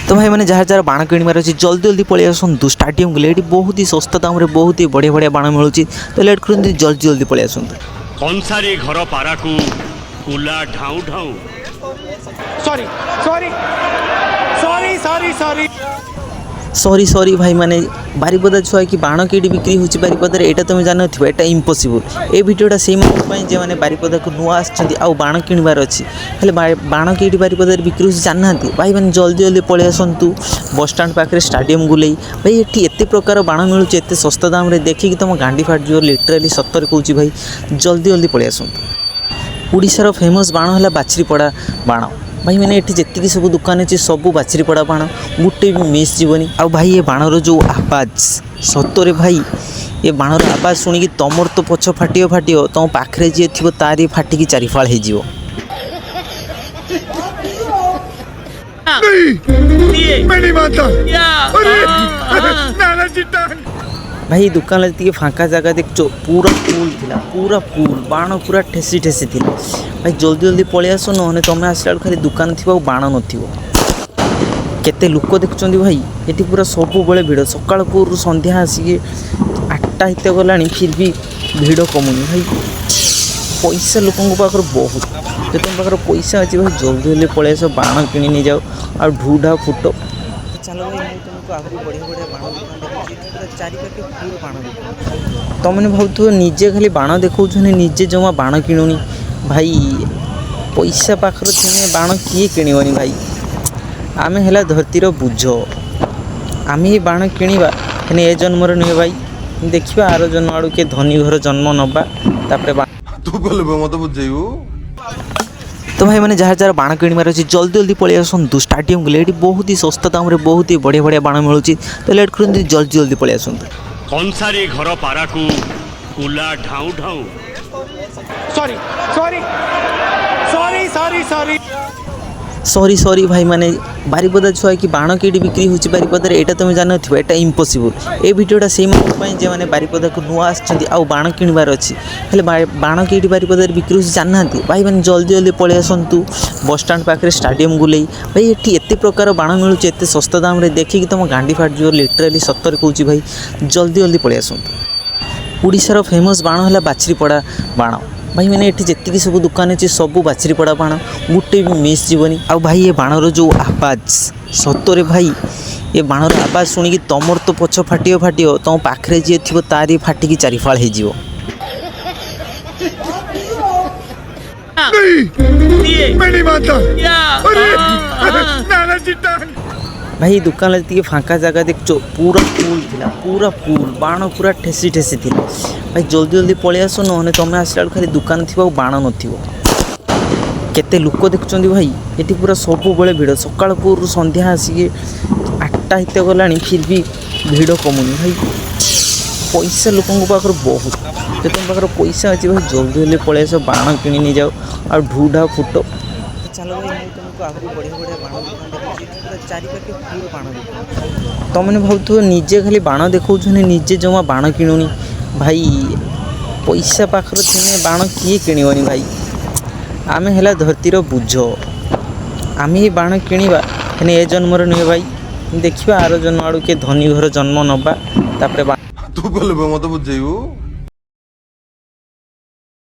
तो भाई मैंने जहाँ जहाँ बाण किणवार अच्छी जल्दी जल्दी पलि आसतु स्टाडियम को ये बहुत ही सस्ता दाम बहुत ही बढ़िया बढ़िया बाण मिलूँ तो लेट कर जल्दी जल्दी पलि आसतु कंसारी घर पाराकू कुला ढाऊ ढाऊ sorry sorry sorry sorry sorry sorry sorry भाई माने बारिपदा छुआ कि बाण कईटी बिक्री होची बारिपदार एटा तुम जान नथिबो एटा इम्पॉसिबल ए वीडियोटा से माने जे माने बारिपदा को नुआ आछंती आ बाण किणवार अछि हेले बाण कईटी बारिपदार बिक्री होची जान नांती भाई माने जल्दी जल्दी पळे आसंतु बस स्टैंड पाखरे स्टेडियम गुलेई भाई एठी एते प्रकार बाण मिलुची एते सस्ता दाम रे देखि कि तुम गांडी फाट जो लिटरली सत्तर कहूची भाई जल्दी जल्दी पळे आसंतु ओडिशार फेमस बाण हला बाछरीपड़ा बाण भाई मैंने ये जी सब दुकान अच्छे सब बाछरीपड़ा बाण गोटे भी मिस जीवनी आ भाई ये बाणर जो आवाज सतरे भाई ये बाणर आवाज शुणिकी तुमर तो पछ फाटियो फाटियो तुम पाखे जी थी तारी फाटिकी चारिफाल हो भाई दुकान जी फाँका जगह देख पूरा फुल बाण पूरा ठेसी ठेसी थी भाई जल्दी जल्दी पलि आस ना तुम आसला खाली दुकान थी बाण नते लोक देखुं भाई ये पूरा सब बड़े भिड़ सकाल पूर्व संध्या आसिक 8टा हित गला फिर भी भिड़ कमुनी भाई पैसा लोकों पाखर बहुत जो तुम पाखर पैसा अच्छे भाई जल्दी जल्दी पलि आस बाण कि नहीं जाओ आ ढूढ़ा फुट चलो भाई मुझे तुमको आगे बढ़िया बढ़िया बाण दुकान चारिपाटे फुल बाण तुमने भाव निजे खाली बाण देखा निजे जमा बाण किणुनी भाई पैसा पाखर थे बाण किए किणवनी भाई आमे हैला धरतीर बुझ आमे ही बाण किणवा ए जन्मर नुहे भाई देखिए आर जन्म आड़ किए धनी घर जन्म नवा मत बुझेबू तो भाई मैंने जहाँ जहाँ बाण किणवार अच्छी जल्दी जल्दी पलि आसतु स्टाडियम को ये बहुत ही सस्ता दाम बहुत ही बढ़िया बढ़िया बाण मिलूँ तो लेट कर जल्दी जल्दी पलि आसतु कंसारी घर पाराकू कुला ढाऊ ढाऊ sorry sorry sorry sorry sorry sorry sorry भाई माने बारिपदा छुआ कि बाण कईटी बिक्री होची बारिपदार एटा तुम जान नथिबो एटा इम्पॉसिबल ए वीडियोटा से माने जे माने बारिपदा को नुआ आछंती आ बाण किणवार अछि हेले बाण कईटी बारिपदार बिक्री होची जान नांती भाई माने जल्दी जल्दी पळे आसंतु बस स्टैंड पाखरे स्टेडियम गुलेई भाई एठी एते प्रकार बाण मिलुची एते सस्ता दाम रे देखि कि तुम गांडी फाट जो लिटरली सत्तर कहूची भाई जल्दी जल्दी पळे आसंतु ओडिशार फेमस बाण हला बाछरीपड़ा बाण भाई मैंने ये जी सब दुकान अच्छे सब बाछरीपड़ा बाण गोटे भी मिस जीवनी आ भाई ये बाणर जो आवाज सतरे भाई ये बाणर आवाज शुणिकी तुमर तो पछ फाटियो फाटियो तुम पाखे जी थी तारी फाटिकी चारिफाल हो भाई दुकान जी फाँका जगह देख पूरा फुल बाण पूरा ठेसी ठेसी थी भाई जल्दी जल्दी पलि आस ना तुम आसला खाली दुकान थी बाण नते लोक देखुं भाई ये पूरा सब बड़े भिड़ सकाल पूर्व संध्या आसिक 8टा हित गला फिर भी भिड़ कमुनी भाई पैसा लोकों पाखर बहुत जो तुम पाखर पैसा अच्छे भाई जल्दी जल्दी पलि आस बाण कि नहीं जाओ आ ढूढ़ा फुट चलो भाई मुझे तुमको आगे बढ़िया बढ़िया बाण दुकान चारिपाटे फुल बाण तुमने भाव निजे खाली बाण देखा निजे जमा बाण किणुनी भाई पैसा पाखर थे बाण किए किणवनी भाई आमे हैला धरतीर बुझ आमे ही बाण किणवा ए जन्मर नुहे भाई देखिए आर जन्म आड़ किए धनी घर जन्म नवा मत बुझेबू।